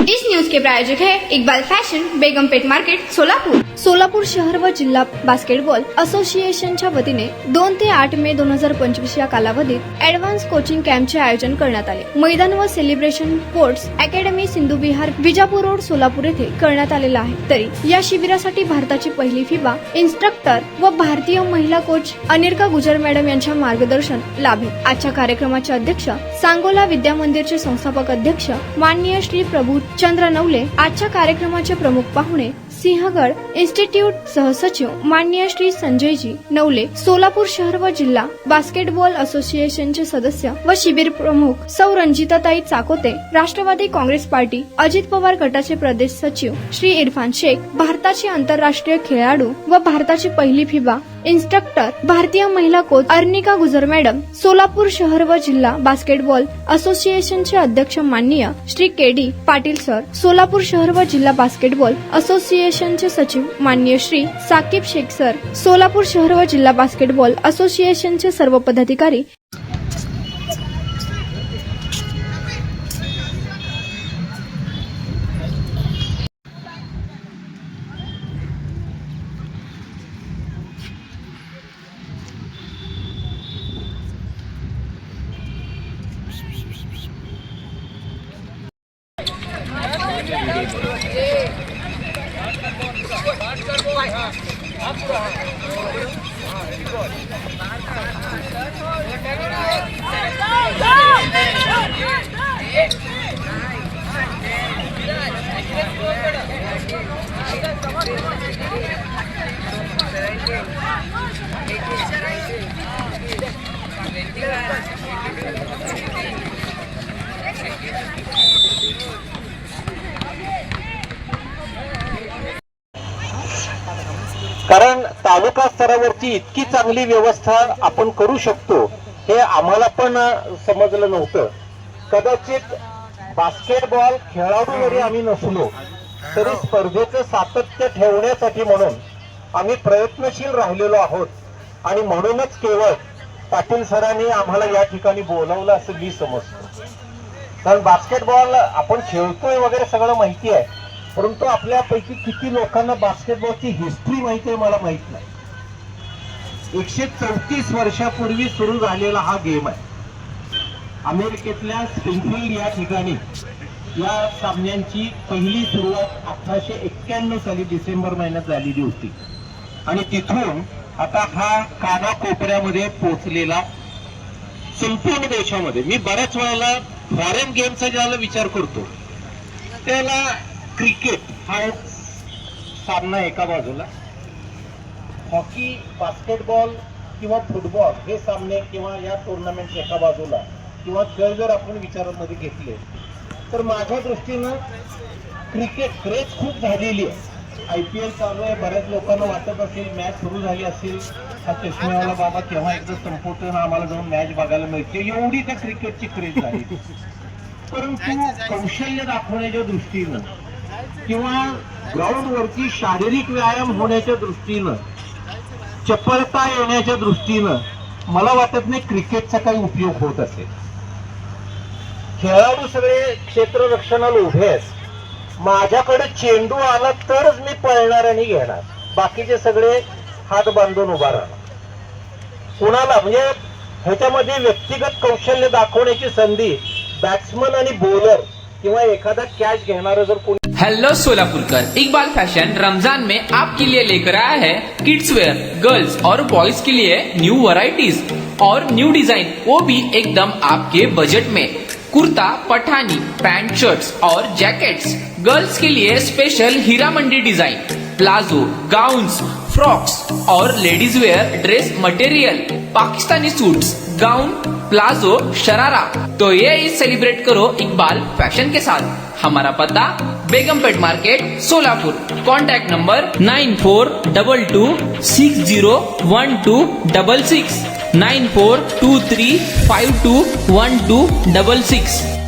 इस news के प्रायोजक है Iqbal fashion, Begumpet market, Solapur. Solapur शहर व जिल्हा बास्केटबॉल असोसिएशनच्या वतीने 2 ते 8 मे 2025 या कालावधीत ऍडव्हान्स कोचिंग कॅम्पचे आयोजन करण्यात आले। मैदान व सेलिब्रेशन स्पोर्ट्स अकॅडमी सिंधू विहार विजापूर रोड सोलापूर येथे करण्यात आलेला आहे। तरी या शिबिरासाठी भारताची पहिली फिबा इन्स्ट्रक्टर व भारतीय महिला कोच अनिर्का गुजर मॅडम यांचे मार्गदर्शन लाभेल। आजच्या कार्यक्रमाचे अध्यक्ष सांगोला विद्या मंदिरचे संस्थापक अध्यक्ष माननीय श्री प्रभू चंद्र नवले, आजच्या कार्यक्रमाचे प्रमुख पाहुणे सिंहगड इन्स्टिट्यूट सहसचिव माननीय श्री संजयजी नवले, सोलापूर शहर व जिल्हा बास्केटबॉल असोसिएशनचे सदस्य व शिबिर प्रमुख सौ रंजिताताई चाकोते, राष्ट्रवादी काँग्रेस पार्टी अजित पवार गटाचे प्रदेश सचिव श्री इरफान शेख, भारताचे आंतरराष्ट्रीय खेळाडू व भारताची पहिली फिबा इन्स्ट्रक्टर भारतीय महिला कोच अर्निका गुजर मॅडम, सोलापूर शहर व जिल्हा बास्केटबॉल असोसिएशनचे अध्यक्ष माननीय श्री केडी पाटील सर, सोलापूर शहर व जिल्हा बास्केटबॉल असोसिएशनचे सचिव माननीय श्री साकिब शेख सर, सोलापूर शहर व जिल्हा बास्केटबॉल असोसिएशनचे सर्व पदाधिकारी। कारण तालुका स्तरावरची इतकी चांगली व्यवस्था आपण करू शकतो हे आम्हाला पण समजलं नव्हतं। कदाचित बास्केटबॉल खेळाडू जरी आम्ही नसलो तरी स्पर्धेचं सातत्य ठेवण्यासाठी म्हणून आम्ही प्रयत्नशील राहिलेलो आहोत आणि म्हणूनच केवळ पाटील सरांनी आम्हाला या ठिकाणी बोलावलं असं मी समजतो। कारण बास्केटबॉल आपण खेळतोय वगैरे सगळं माहिती आहे, परंतु आपल्यापैकी किती लोकांना बास्केटबॉलची हिस्ट्री माहिती आहे मला माहित नाही। 134 वर्षापूर्वी सुरू झालेला हा गेम आहे। अमेरिकेतल्या स्प्रिंगफील्ड या ठिकाणी या सामन्यांची पहिली सुरुवात 1891 साली डिसेंबर महिन्यात झालेली होती आणि तिथून आता हा कानाकोपऱ्यामध्ये पोहोचलेला संपूर्ण देशामध्ये। मी बऱ्याच वेळेला फॉरेन गेमचा ज्याला विचार करतो त्याला क्रिकेट हा एक सामना एका बाजूला, हॉकी, बास्केटबॉल किंवा फुटबॉल हे सामने किंवा या टुर्नामेंट एका बाजूला, किंवा खेळ जर आपण विचारामध्ये घेतले तर माझ्या दृष्टीनं क्रिकेट क्रेज खूप झालेली आहे। IPL चालू आहे, बऱ्याच लोकांना वाटत असेल मॅच सुरू झाली असेल हा चष्मेवाला बाबा केव्हा एकदा संपवतो ना आम्हाला जाऊन मॅच बघायला मिळते, एवढी त्या क्रिकेटची क्रेज झाली। परंतु कौशल्य दाखवण्याच्या दृष्टीनं किंवा ग्राउंडवरती शारीरिक व्यायाम होण्याच्या दृष्टीनं, चपळता येण्याच्या दृष्टीनं मला वाटत नाही क्रिकेटचा काही उपयोग होत असेल। खेळाडू सगळे क्षेत्ररक्षणाला उभे आहेत, माझ्याकडे चेंडू आला तरच मी पळणार आणि घेणार, बाकीचे सगळे हात बांधून उभा राहणार। कुणाला म्हणजे ह्याच्यामध्ये व्यक्तिगत कौशल्य दाखवण्याची संधी बॅट्समन आणि बॉलर किंवा एखादा कॅच घेणारा जर कोणी। हेलो सोलापुरकर, इकबाल फैशन रमजान में आपके लिए लेकर आया है किड्स वेयर, गर्ल्स और बॉयज के लिए न्यू वैरायटीज और न्यू डिजाइन, वो भी एकदम आपके बजट में। कुर्ता, पठानी, पैंट, शर्ट्स और जैकेट्स, गर्ल्स के लिए special Heera Mandi design, palazzo, gowns, frocks और ladies wear dress material, Pakistani suits, gown, palazzo, sharara. तो ये सेलिब्रेट करो इकबाल फैशन के साथ। हमारा पता Begumpet market, Solapur. Contact number 9422601266, 9423521266।